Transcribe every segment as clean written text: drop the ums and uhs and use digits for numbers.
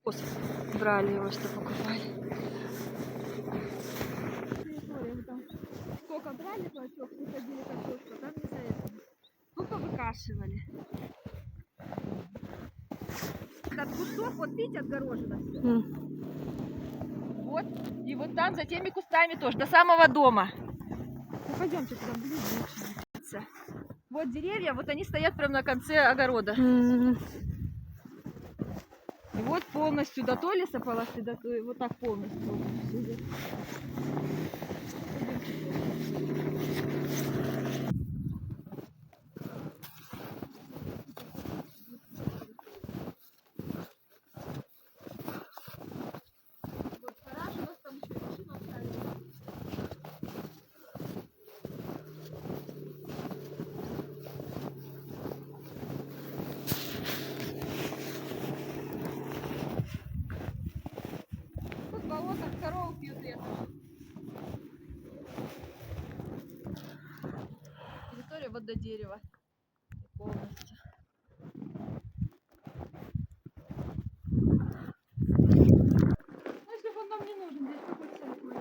Брали его, что покупали. Сколько брали клочок, приходили картошку, там не за это. Тупо выкашивали. Этот кусок, вот видите, отгорожено. Вот. И вот там за теми кустами тоже, до самого дома. Ну пойдемте туда, ближе. Вот деревья, вот они стоят прямо на конце огорода. И вот полностью до той лесополосы, до той, вот так полностью. Болото, корову пьют летом. Территория вот до дерева. Полностью. Ну, если он нам не нужен, здесь какой-то садик будет.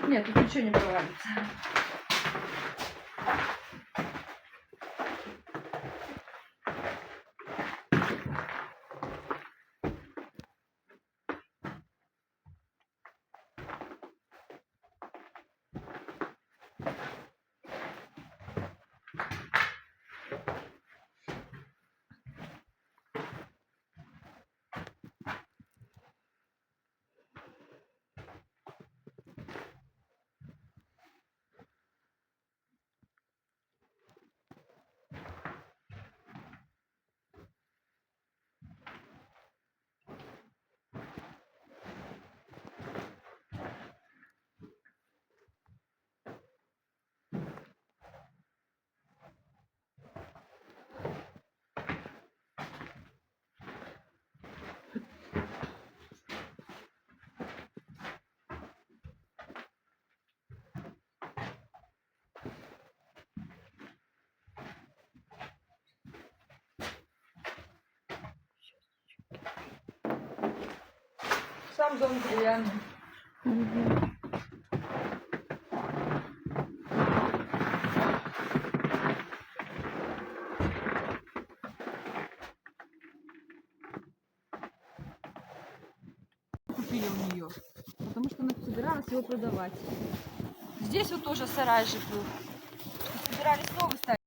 Нет, тут ничего не провалится. Сам дом деревянный. Купили у нее, потому что она собиралась его продавать. Здесь вот тоже сарай же был. Собирались новый ставить.